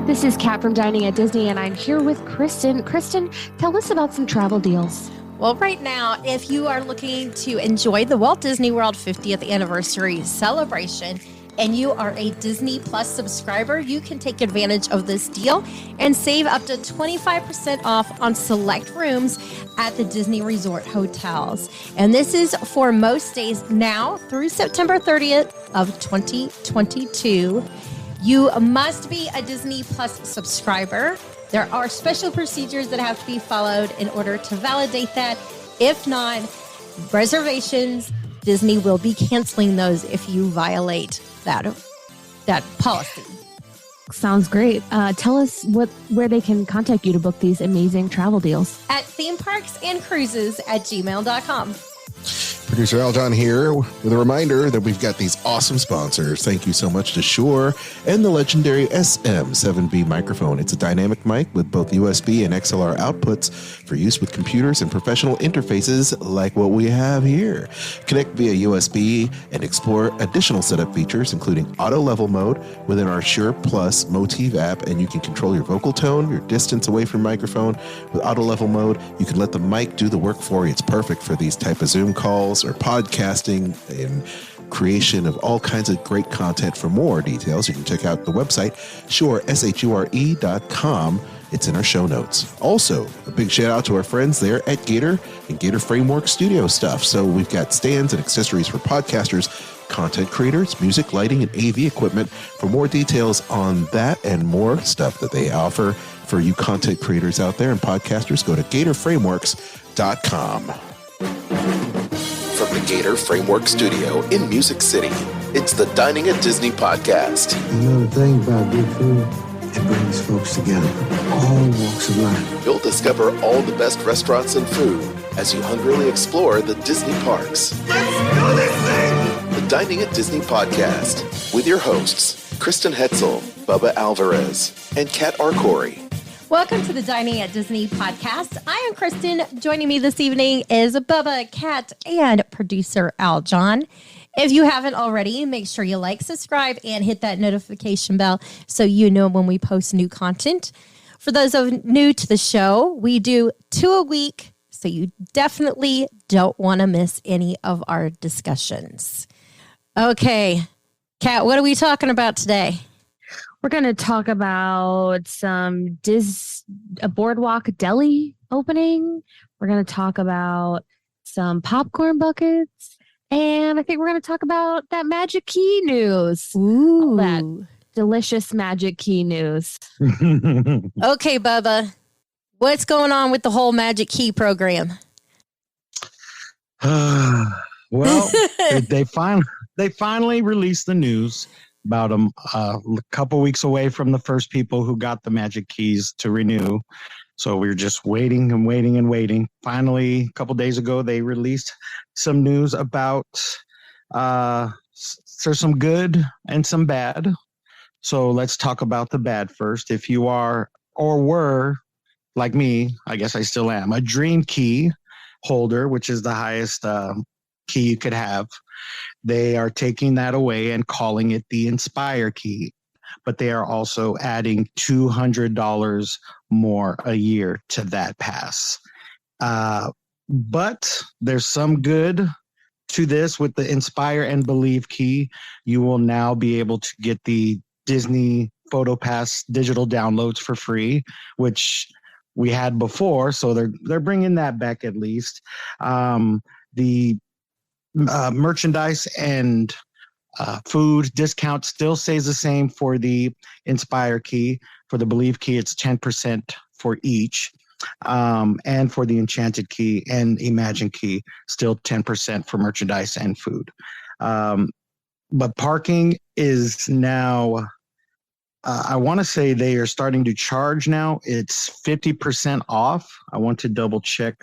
This is Kat from Dining at Disney, and I'm here with Kristen. Kristen, tell us about some travel deals. Well, right now, if you are looking to enjoy the Walt Disney World 50th anniversary celebration and you are a Disney Plus subscriber, you can take advantage of this deal and save up to 25% off on select rooms at the Disney Resort hotels. And this is for most days now through September 30th of 2022. You must be a Disney Plus subscriber. There are special procedures that have to be followed in order to validate that. If not, reservations, Disney will be canceling those if you violate that policy. Sounds great. Tell us where they can contact you to book these amazing travel deals. At themeparksandcruises@gmail.com. Producer Al John here with a reminder that we've got these awesome sponsors. Thank you so much to Shure and the legendary SM7B microphone. It's a dynamic mic with both USB and XLR outputs for use with computers and professional interfaces like what we have here. Connect via USB and explore additional setup features, including auto level mode within our Shure Plus Motif app, and you can control your vocal tone, your distance away from microphone. With auto level mode, you can let the mic do the work for you. It's perfect for these type of Zoom calls or podcasting and creation of all kinds of great content. For more details, you can check out the website, shure.com. It's in our show notes. Also, a big shout out to our friends there at Gator and Gator Framework Studio stuff. So we've got stands and accessories for podcasters, content creators, music, lighting, and AV equipment. For more details on that and more stuff that they offer for you content creators out there and podcasters, go to gatorframeworks.com. From the Gator Framework Studio in Music City, it's the Dining at Disney podcast. Another thing about good food, it brings folks together from all walks of life. You'll discover all the best restaurants and food as you hungrily explore the Disney parks. Let's do this thing! The Dining at Disney podcast with your hosts, Kristen Hetzel, Bubba Alvarez, and Kat Arcori. Welcome to the Dining at Disney podcast. I am Kristen. Joining me this evening is Bubba, Kat, and producer Al John. If you haven't already, make sure you like, subscribe, and hit that notification bell so you know when we post new content. For those new to the show, we do 2 a week, so you definitely don't want to miss any of our discussions. Okay, Kat, what are we talking about today? We're going to talk about a BoardWalk Deli opening. We're going to talk about some popcorn buckets. And I think we're going to talk about that Magic Key news. Ooh. All that delicious Magic Key news. Okay, Bubba. What's going on with the whole Magic Key program? Well, they finally released the news about a couple weeks away from the first people who got the Magic Keys to renew. So we were just waiting and waiting and waiting. Finally, a couple days ago, they released some news about there's some good and some bad. So let's talk about the bad first. If you are or were, like me, I guess I still am, a Dream Key holder, which is the highest key you could have, they are taking that away and calling it the Inspire Key. But they are also adding $200 more a year to that pass. But there's some good to this. With the Inspire and Believe Key, you will now be able to get the Disney PhotoPass digital downloads for free, which we had before. So they're bringing that back at least. The merchandise and food discount still stays the same for the Inspire Key. For the Believe Key, it's 10% for each. And for the Enchanted Key and Imagine Key, still 10% for merchandise and food. But parking is now, I want to say they are starting to charge now. It's 50% off. I want to double check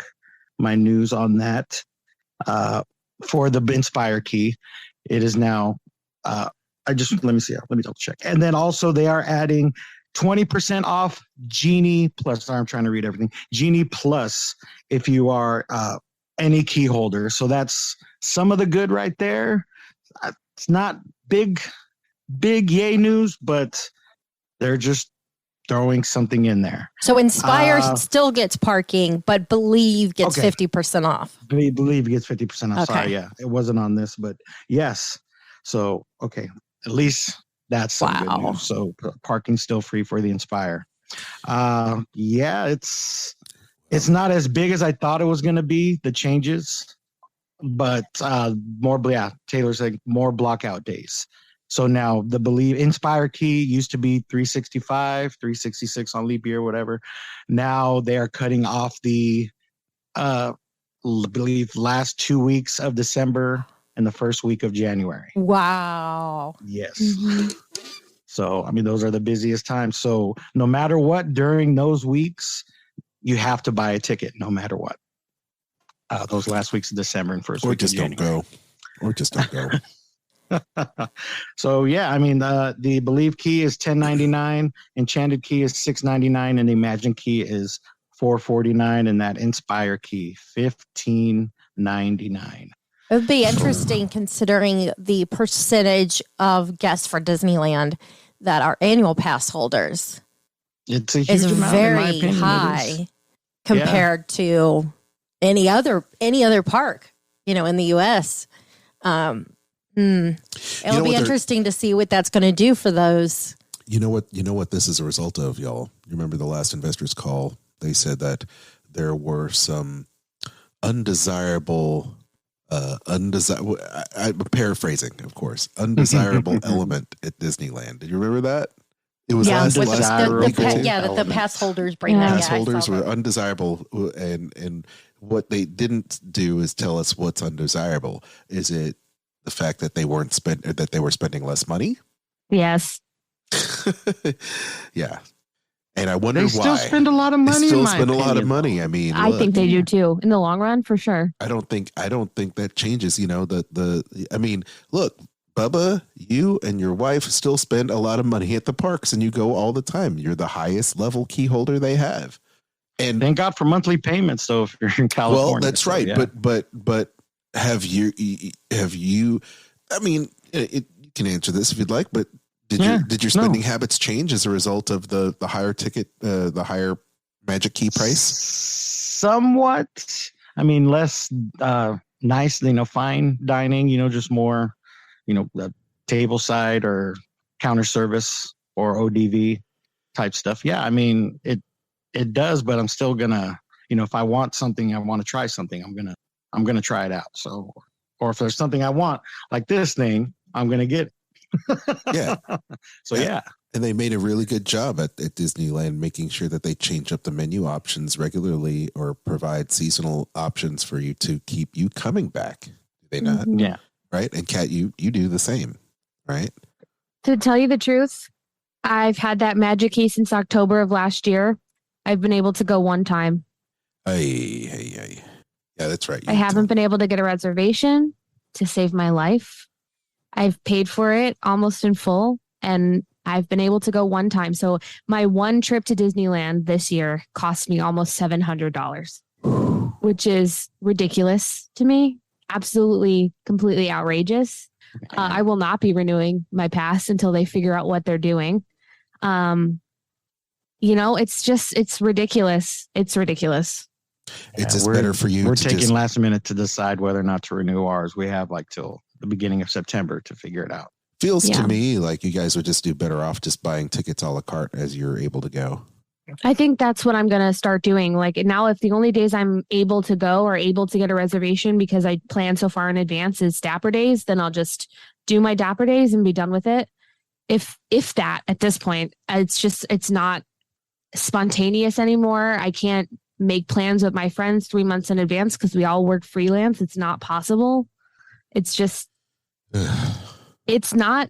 my news on that. For the Inspire Key, it is now, let me double check. And then also they are adding 20% off Genie Plus. Sorry, I'm trying to read everything. Genie Plus if you are any key holder. So that's some of the good right there. It's not big yay news, but they're just throwing something in there. So Inspire still gets parking, but Believe gets Okay. 50% off. Believe gets 50% off. Okay. Sorry, yeah, it wasn't on this, but yes. So, okay, at least that's some good news. So parking's still free for the Inspire. Yeah, it's not as big as I thought it was going to be, the changes, but Taylor's like more block out days. So now the Believe Inspire key used to be 365, 366 on leap year, whatever. Now they are cutting off the, Believe last 2 weeks of December and the first week of January. Wow. Yes. Mm-hmm. So, I mean, those are the busiest times. So no matter what, during those weeks, you have to buy a ticket no matter what. Those last weeks of December and first week of January. Or just don't go. So yeah, I mean the Believe key is $10.99, Enchanted key is $6.99, and the Imagine key is $4.49, and that Inspire key $15.99. It would be interesting considering the percentage of guests for Disneyland that are annual pass holders. It's a huge is amount, very in my opinion. high compared to any other park, in the U.S. It'll be interesting to see what that's going to do for those. You know what this is a result of, y'all? You remember the last investors call? They said that there were some undesirable, I'm paraphrasing, of course, undesirable element at Disneyland. Did you remember that? It was that the pass holders bring that. Pass holders were undesirable, and what they didn't do is tell us what's undesirable. Is it the fact that they were spending less money? Yes. Yeah. And I wonder they why. Still spend a lot of money. They still spend a lot of money. I mean, I think they do too in the long run, for sure. I don't think that changes. I mean, look, Bubba, you and your wife still spend a lot of money at the parks, and you go all the time. You're the highest level key holder they have. And thank God for monthly payments, though. If you're in California, well, that's right. Yeah. But have you? I mean, you can answer this if you'd like, but did your spending habits change as a result of the higher ticket, the higher Magic Key price? Somewhat. I mean, less nice, fine dining. Just more, the table side or counter service or ODV type stuff. Yeah, I mean it does, but I'm still gonna, if I want something, I want to try something, I'm gonna try it out. So, or if there's something I want, like this thing, I'm gonna get it. Yeah. So yeah. And they made a really good job at Disneyland making sure that they change up the menu options regularly or provide seasonal options for you to keep you coming back. Do they not? Yeah. Right. And Kat, you do the same, right? To tell you the truth, I've had that Magic Key since October of last year. I've been able to go one time. Hey. Yeah, that's right. I haven't been able to get a reservation to save my life. I've paid for it almost in full, and I've been able to go one time. So my one trip to Disneyland this year cost me almost $700, which is ridiculous to me. Absolutely, completely outrageous. I will not be renewing my pass until they figure out what they're doing. It's ridiculous. It's ridiculous. It's just better for you. We're taking last minute to decide whether or not to renew ours. We have till the beginning of September to figure it out. Feels to me like you guys would just do better off just buying tickets a la carte as you're able to go. I think that's what I'm going to start doing. Like now, if the only days I'm able to go or able to get a reservation because I plan so far in advance is Dapper Days, then I'll just do my Dapper Days and be done with it. If that at this point, it's not spontaneous anymore. I can't make plans with my friends 3 months in advance because we all work freelance. It's not possible. It's just, it's not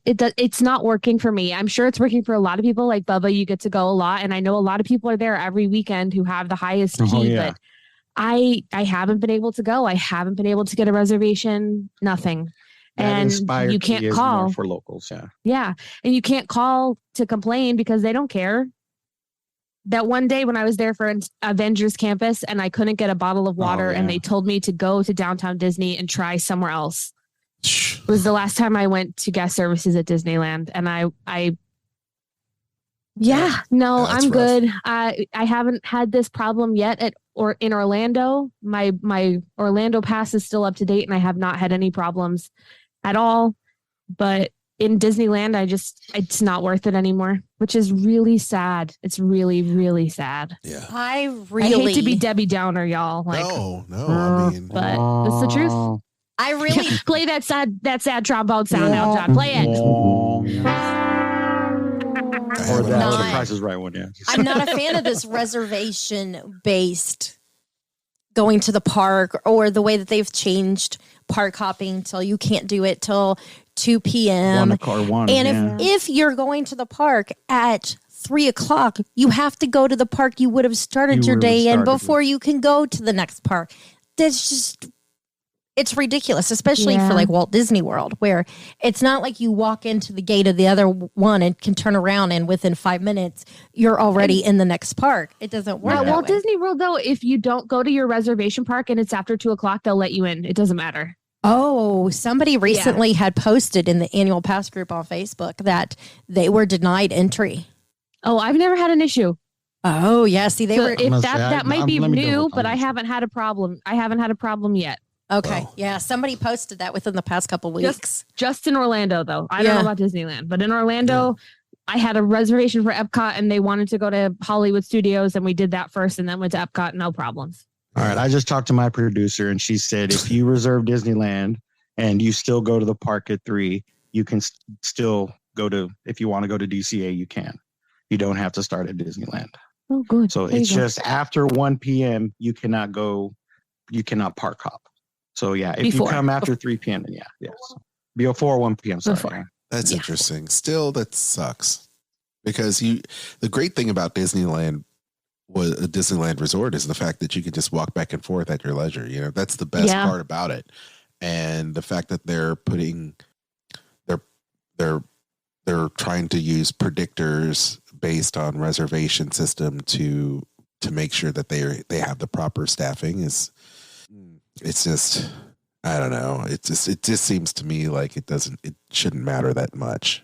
working for me. I'm sure it's working for a lot of people. Like Bubba, you get to go a lot. And I know a lot of people are there every weekend who have the highest key, but I haven't been able to go. I haven't been able to get a reservation, nothing. And you can't call for locals. Yeah. And you can't call to complain because they don't care. That one day when I was there for Avengers Campus and I couldn't get a bottle of water and they told me to go to downtown Disney and try somewhere else. It was the last time I went to guest services at Disneyland. And I Yeah, no, Yeah, that's I'm rough. good. I haven't had this problem yet in Orlando. My Orlando pass is still up to date, and I have not had any problems at all. But in Disneyland, it's not worth it anymore, which is really sad. It's really, really sad. Yeah. I I hate to be Debbie Downer, y'all. Like, No, I mean, but it's the truth. I really Play that sad trombone sound now, John. Play it. Or the Not- Price is Right one, yeah. I'm not a fan of this reservation based going to the park or the way that they've changed park hopping till you can't do it till 2 p.m. And if you're going to the park at 3:00, you have to go to the park you would have started your day in before you can go to the next park. That's just, it's ridiculous, especially for like Walt Disney World, where it's not like you walk into the gate of the other one and can turn around and within 5 minutes you're already in the next park. It doesn't work. At that Walt way. Disney World, though, if you don't go to your reservation park and it's after 2:00, they'll let you in. It doesn't matter. Oh, somebody recently had posted in the annual pass group on Facebook that they were denied entry. Oh, I've never had an issue. Oh, yeah. See, they So were. if say, that might be let me new, double but I check. haven't had a problem. I haven't had a problem yet. Okay. Wow. Yeah. Somebody posted that within the past couple weeks. Just in Orlando, though. I don't know about Disneyland, but in Orlando, I had a reservation for Epcot and they wanted to go to Hollywood Studios, and we did that first and then went to Epcot. No problems. All right. I just talked to my producer and she said if you reserve Disneyland and you still go to the park at 3, you can still go to, if you want to go to DCA, you can. You don't have to start at Disneyland. Oh, good. So There it's you go. just after 1 p.m., you cannot park hop. So yeah, if Before. you come after 3 p.m., then yes. Before 1 p.m., sorry. Before. that's interesting. Still, that sucks because the great thing about Disneyland was a Disneyland Resort is the fact that you can just walk back and forth at your leisure. You know, that's the best part about it. And the fact that they're trying to use predictors based on reservation system to make sure that they have the proper staffing it's just, I don't know. It just seems to me like it shouldn't matter that much,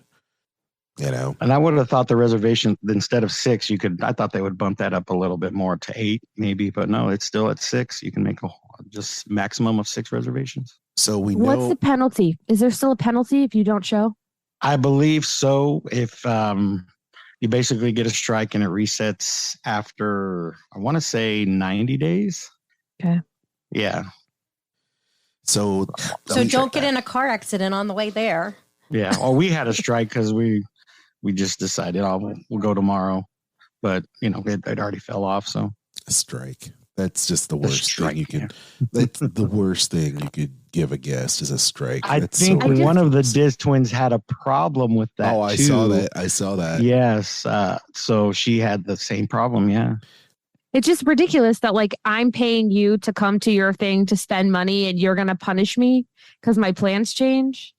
you know? And I would have thought the reservation, instead of 6, I thought they would bump that up a little bit more to 8 maybe, but no, it's still at 6. You can make just maximum of 6 reservations. So we know. What's the penalty? Is there still a penalty if you don't show? I believe so. If you basically get a strike and it resets after, I want to say 90 days. Okay. Yeah. So don't get in a car accident on the way there. Yeah. Well, we had a strike because we just decided, we'll go tomorrow. But, it already fell off. So a strike. That's just the worst strike, thing you can. That's the worst thing you could give a guest is a strike. I That's think so one of the ridiculous. Diz twins had a problem with that. Oh, I too. saw that. Yes. So she had the same problem. Yeah. It's just ridiculous that like I'm paying you to come to your thing to spend money and you're going to punish me because my plans change.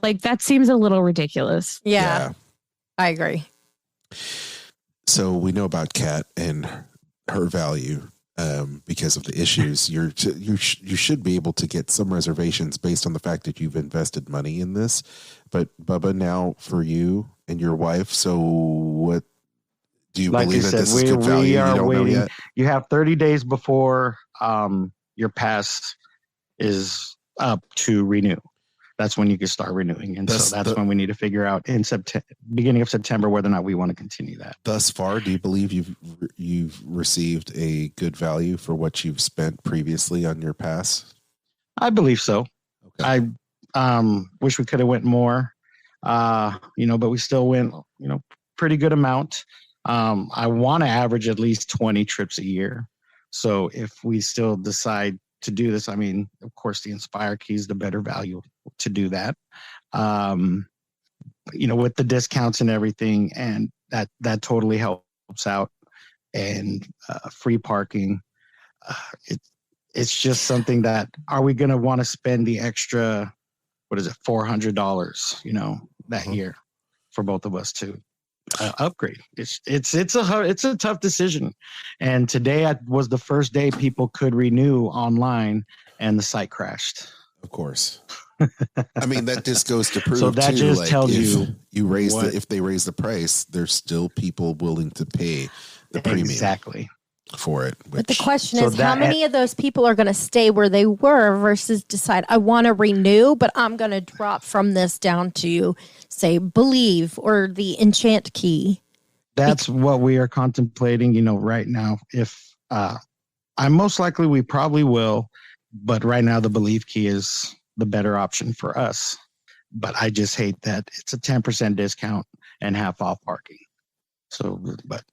Like that seems a little ridiculous. Yeah. I agree. So we know about Kat and her value because of the issues. You should be able to get some reservations based on the fact that you've invested money in this. But Bubba, now for you and your wife. So what do you believe that this is good value? You don't know yet? You have 30 days before your pass is up to renew. That's when you can start renewing. And so that's when we need to figure out in beginning of September whether or not we want to continue that. Thus far, do you believe you've received a good value for what you've spent previously on your pass? I believe so. Okay. I wish we could have went more, but we still went, pretty good amount. I want to average at least 20 trips a year. So if we still decide to do this, I mean, of course, the Inspire Key is the better value to do that. With the discounts and everything, and that totally helps out. And free parking, it's just something that, are we going to want to spend the extra, $400, that year for both of us to upgrade? It's a tough decision. And today was the first day people could renew online, and the site crashed. Of course. I mean, that just goes to prove. So that too, just like, tells you if they raise the price, there's still people willing to pay the premium for it. But the question is, how many of those people are going to stay where they were versus decide, I want to renew, but I'm going to drop from this down to, say, Believe or the Enchant Key? That's what we are contemplating, right now. If I most likely we probably will, but right now the Believe Key is the better option for us. But I just hate that it's a 10% discount and half off parking. So, but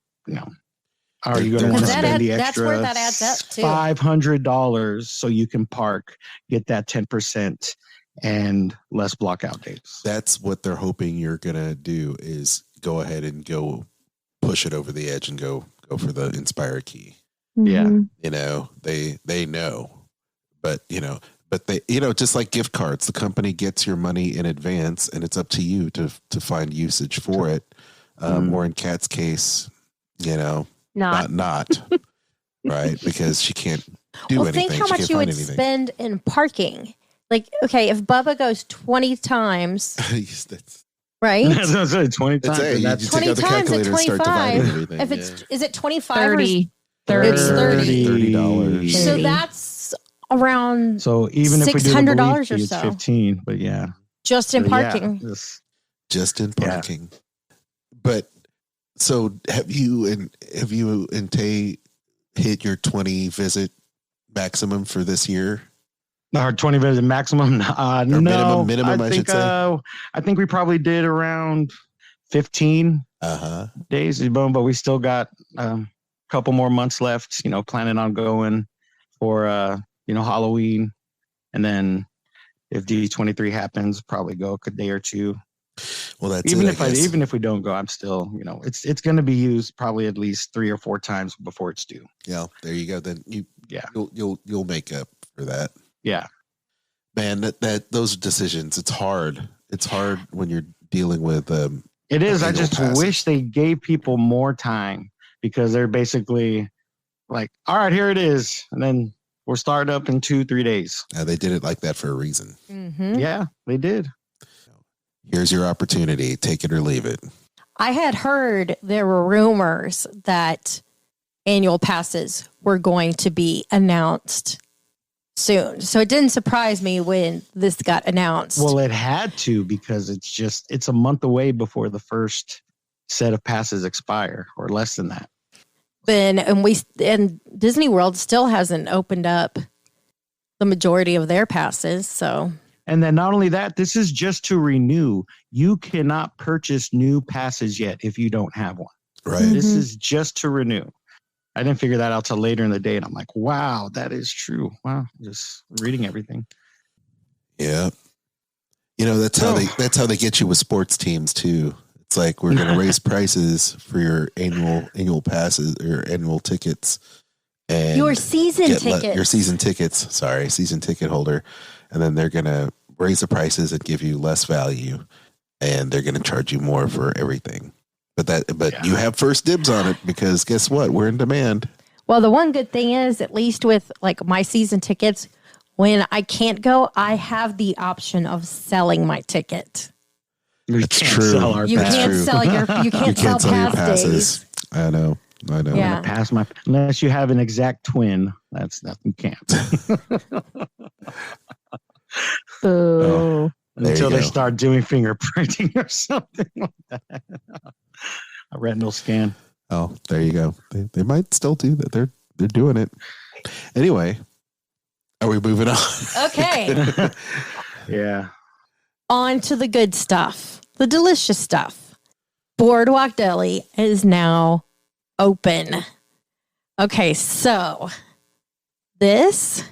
are you going to want to spend the extra that's where that adds up to $500 so you can park, get that 10% and less blockout days? That's what they're hoping you're going to do, is go ahead and go push it over the edge and go for the Inspire Key. Yeah. They know, but they, just like gift cards, the company gets your money in advance and it's up to you to find usage for it. Or in Kat's case, not right, because she can't do anything. Think how much you would spend in parking. Like, okay, if Bubba goes 20 times, right? 20 times. That's 20 times at 25. If is it 25 30? It's $30. So that's around. So even if we do $600 or it's so, 15. But yeah, just in parking. Yeah, just in parking. Yeah. But so have you and Tay hit your 20 visit maximum for this year? Our 20 visit maximum? No. Minimum, I should say. I think we probably did around 15 days, but we still got a couple more months left, planning on going for, Halloween. And then if D23 happens, probably go a day or two. Well, that's even if we don't go, I'm still, it's going to be used probably at least 3 or 4 times before it's due. Yeah, there you go. Then you'll make up for that. Yeah, man, that those decisions, it's hard. It's hard when you're dealing with it is. I just wish they gave people more time, because they're basically like, all right, here it is, and then we're starting up in 2-3 days. They did it like that for a reason. Mm-hmm. Yeah, they did. Here's your opportunity. Take it or leave it. I had heard there were rumors that annual passes were going to be announced soon. So it didn't surprise me when this got announced. Well, it had to, because it's a month away before the first set of passes expire, or less than that. And Disney World still hasn't opened up the majority of their passes, so. And then not only that, this is just to renew. You cannot purchase new passes yet if you don't have one. Right. This is just to renew. I didn't figure that out till later in the day, and I'm like, wow, that is true. Wow, just reading everything. Yeah. That's how they get you with sports teams too. It's like, we're going to raise prices for your annual passes or annual tickets, and your season tickets. Season ticket holder. And then they're going to raise the prices and give you less value, and they're going to charge you more for everything. But you have first dibs on it, because guess what? We're in demand. Well, the one good thing is, at least with like my season tickets, when I can't go, I have the option of selling my ticket. That's true. You can't sell your pass days. I know. Yeah. Unless you have an exact twin, that's nothing. Can't. Boo. Until they start doing fingerprinting or something like that. A retinal scan. Oh, there you go. They might still do that. They're doing it. Anyway, are we moving on? Okay. Yeah. On to the good stuff, the delicious stuff. BoardWalk Deli is now open. Okay, so this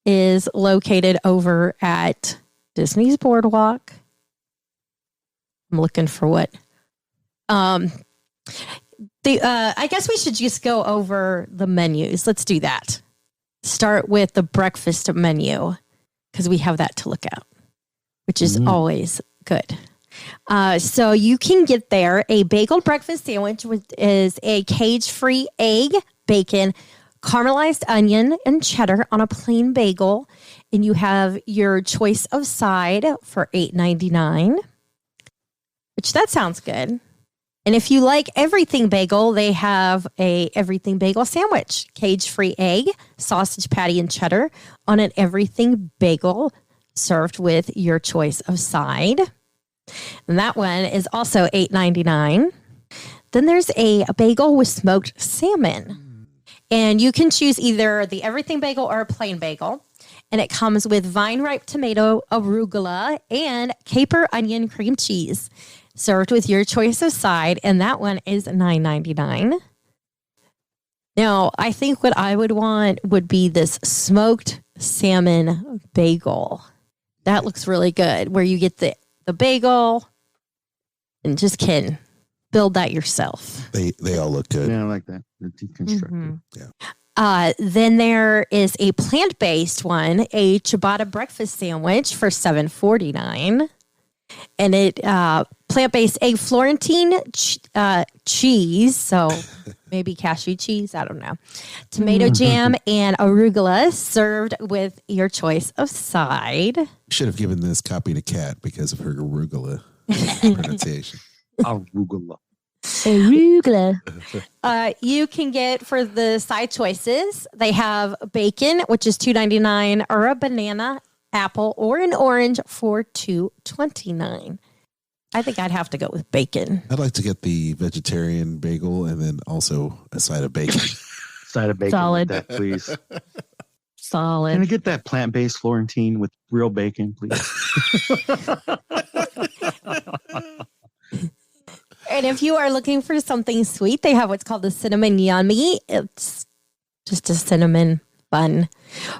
is located over at Disney's Boardwalk. I'm looking for what. I guess we should just go over the menus. Let's do that. Start with the breakfast menu, because we have that to look at, which is always good. So you can get there a bagel breakfast sandwich, which is a cage-free egg, bacon, caramelized onion, and cheddar on a plain bagel. And you have your choice of side for $8.99, which that sounds good. And if you like everything bagel, they have a everything bagel sandwich, cage-free egg, sausage patty, and cheddar on an everything bagel served with your choice of side. And that one is also $8.99. Then there's a bagel with smoked salmon. And you can choose either the everything bagel or a plain bagel. And it comes with vine-ripe tomato, arugula, and caper onion cream cheese, served with your choice of side. And that one is $9.99. Now, I think what I would want would be this smoked salmon bagel. That looks really good, where you get the bagel and just can build that yourself. They all look good. Yeah, I like that. The deconstructed. Yeah. Then there is a plant-based one, a ciabatta breakfast sandwich for $7.49. And it plant-based egg Florentine cheese, so maybe cashew cheese, I don't know. Tomato jam and arugula served with your choice of side. Should have given this copy to Kat because of her arugula pronunciation. Arugula. Arugula. You can get for the side choices, they have bacon, which is $2.99, or a banana, apple, or an orange for $2.29. I think I'd have to go with bacon. I'd like to get the vegetarian bagel and then also a side of bacon. Side of bacon. Solid. With that, please. Solid. Can I get that plant-based Florentine with real bacon, please? And if you are looking for something sweet, they have what's called the cinnamon yummy. It's just a cinnamon bun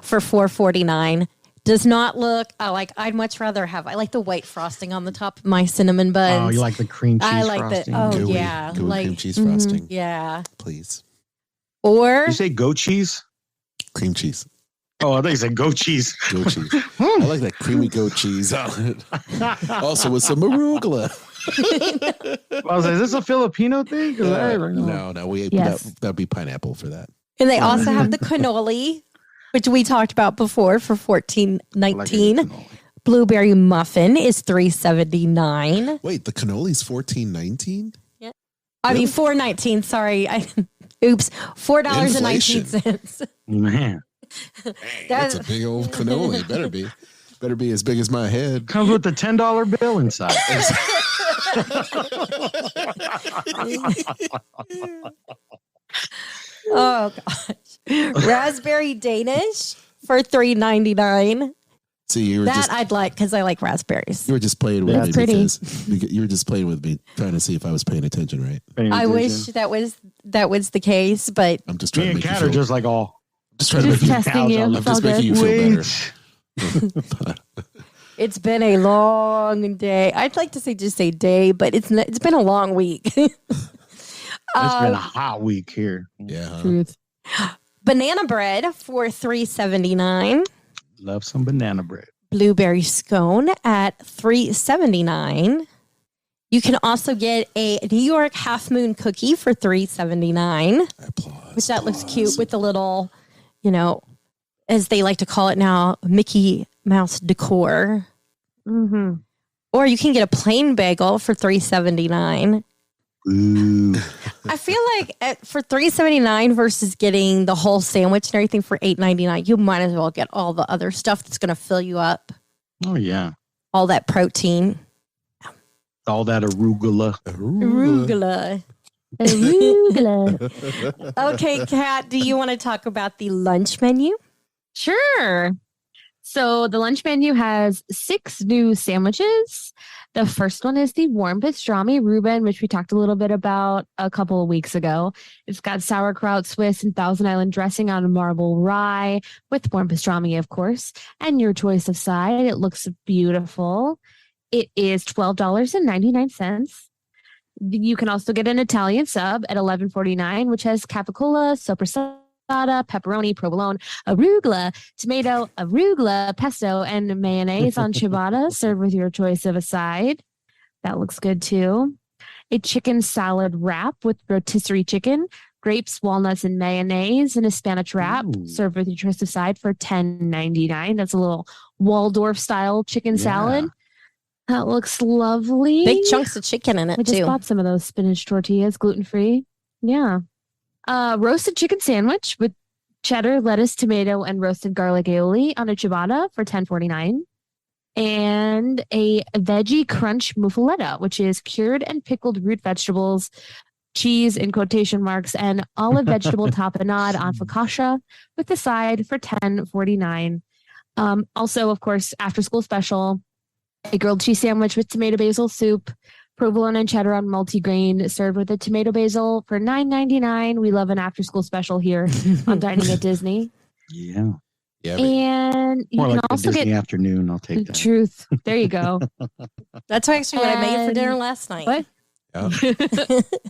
for $4.49. Does not look I'd much rather have. I like the white frosting on the top of my cinnamon buns. Oh, you like the cream cheese I like frosting? the Gooey, yeah, gooey like cream cheese frosting. yeah. Please. Or Did you say goat cheese? Cream cheese. Oh, I thought you said goat cheese. Goat cheese. I like that creamy goat cheese on it. Also with some arugula. I was like, is this a Filipino thing? No, Yes. that'd be pineapple for that. and they also have the cannoli, which we talked about before for $14.19. Blueberry muffin is $3.79. Wait, the cannoli's $14.19? I mean $4.19. Sorry, oops, $4.19. Man, That's a big old cannoli. Better be as big as my head. comes with the $10 bill inside. Oh gosh, raspberry Danish for $3.99. See, you were That I'd like because I like raspberries. you were just playing with That's me pretty. because you were just playing with me, trying to see if I was paying attention, right? I wish that was the case, but I'm just Me trying to and make you Kat feel. are just like all. Just trying to Just make you. testing you. I'm I'm It's all just making you good. feel better. it's been a long day. I'd like to just say day, but it's been a long week. It's been a hot week here. Yeah. Huh? Truth. Banana bread for $3.79. Love some banana bread. Blueberry scone at $3.79. You can also get a New York half moon cookie for $3.79. Applause. Which that looks cute with the little, as they like to call it now, Mickey Mouse decor. Mm-hmm. Or you can get a plain bagel for $3.79. Ooh. I feel like for $3.79 versus getting the whole sandwich and everything for $8.99, you might as well get all the other stuff that's going to fill you up. Oh, yeah. All that protein. All that arugula. Arugula. Arugula. Okay, Kat, do you want to talk about the lunch menu? Sure. So the lunch menu has 6 new sandwiches. The first one is the warm pastrami Reuben, which we talked a little bit about a couple of weeks ago. It's got sauerkraut, Swiss, and Thousand Island dressing on a marble rye with warm pastrami, of course, and your choice of side. It looks beautiful. It is $12.99. You can also get an Italian sub at $11.49, which has capicola, soppressata, pepperoni, provolone, arugula, tomato, arugula, pesto, and mayonnaise on ciabatta, served with your choice of a side. That looks good too. A chicken salad wrap with rotisserie chicken, grapes, walnuts, and mayonnaise, and a Spanish wrap, served with your choice of side for $10.99. That's a little Waldorf style chicken salad. That looks lovely. Big chunks of chicken in it, I just too. bought some of those spinach tortillas, gluten-free. Yeah. Roasted chicken sandwich with cheddar, lettuce, tomato, and roasted garlic aioli on a ciabatta for $10.49. And a veggie crunch muffaletta, which is cured and pickled root vegetables, cheese in quotation marks, and olive vegetable tapenade on focaccia with the side for $10.49. Also, of course, after school special, a grilled cheese sandwich with tomato basil soup, provolone and cheddar on multigrain, served with a tomato basil for $9.99. We love an after school special here on Dining at Disney. Yeah. Yeah. And you More can like a also Disney get afternoon. I'll take that. truth. There you go. That's actually what I made for dinner last night. What? Yeah.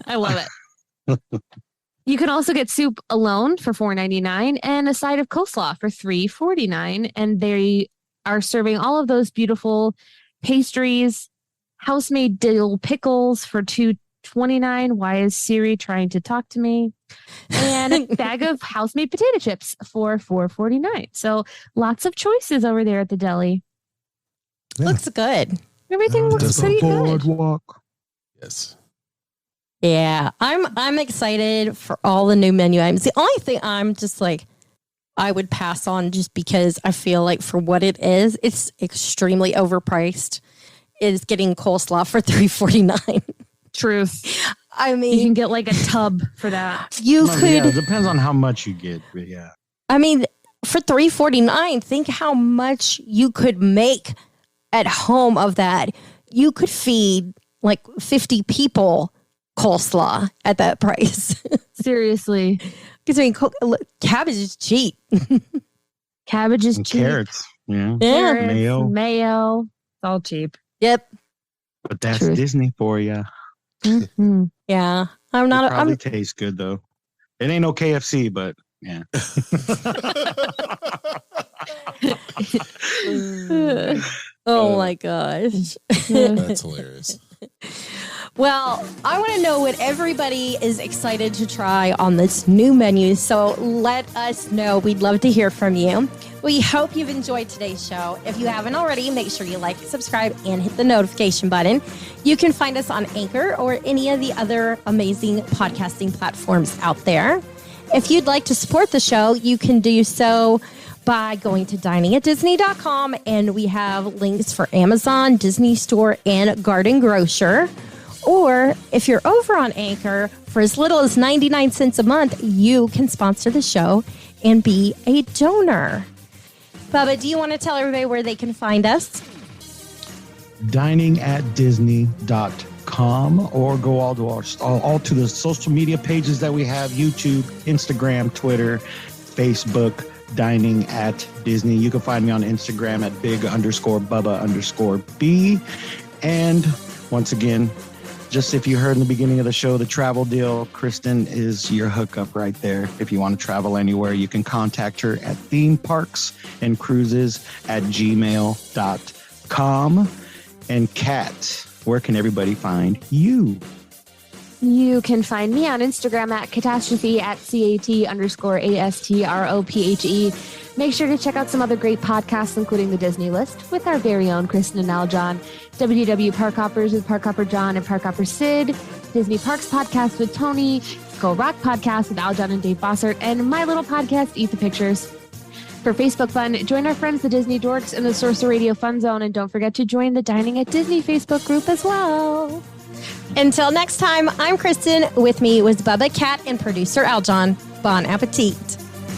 I love it. You can also get soup alone for $4.99 and a side of coleslaw for $3.49. And they are serving all of those beautiful pastries, house-made dill pickles for $2.29. Why is Siri trying to talk to me? And a bag of house-made potato chips for $4.49. So lots of choices over there at the deli. Yeah. Looks good. Everything looks pretty good. Boardwalk. Yes. Yeah, I'm excited for all the new menu items. The only thing I'm just like, I would pass on just because I feel like for what it is, it's extremely overpriced. Is getting coleslaw for $3.49. Truth. I You can mean, get like a tub for that. you No, could. yeah, it depends on how much you get. But yeah. I mean, for $3.49, think how much you could make at home of that. You could feed like 50 people coleslaw at that price. Seriously. Because I mean, cabbage is cheap. Cabbage is And cheap. carrots. Yeah. Yeah. Carrots, Mayo. mayo. It's all cheap. Yep. But that's Truth. Disney for you. Mhm. Yeah. I'm not. It probably I'm. tastes good though. It ain't no KFC, but yeah. Oh my gosh. That's hilarious. Well, I want to know what everybody is excited to try on this new menu. So let us know. We'd love to hear from you. We hope you've enjoyed today's show. If you haven't already, make sure you like, subscribe, and hit the notification button. You can find us on Anchor or any of the other amazing podcasting platforms out there. If you'd like to support the show, you can do so by going to diningatdisney.com, and we have links for Amazon, Disney Store, and Garden Grocer. Or if you're over on Anchor, for as little as 99 cents a month, you can sponsor the show and be a donor. Bubba, do you want to tell everybody where they can find us? Diningatdisney.com or go all to the social media pages that we have: YouTube, Instagram, Twitter, Facebook, Dining at Disney. You can find me on Instagram at big_Bubba_B. And once again, just if you heard in the beginning of the show, the travel deal, Kristen is your hookup right there. If you want to travel anywhere, you can contact her at themeparksandcruises@gmail.com. And Kat, where can everybody find you? You can find me on Instagram at catastrophe at CAT_ASTROPHE. Make sure to check out some other great podcasts, including the Disney List with our very own Kristen and Aljon, WW Park Hoppers with Park Hopper John and Park Hopper Sid, Disney Parks Podcast with Tony, Skull Rock Podcast with Aljon and Dave Bossert, and my little podcast, Eat the Pictures. For Facebook fun, join our friends, the Disney Dorks, in the Sorcerer Radio Fun Zone, and don't forget to join the Dining at Disney Facebook group as well. Until next time, I'm Kristen. With me was Bubba, Cat, and producer Aljon. Bon appetit.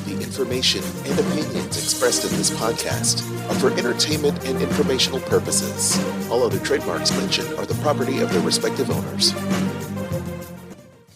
The information and opinions expressed in this podcast are for entertainment and informational purposes. All other trademarks mentioned are the property of their respective owners.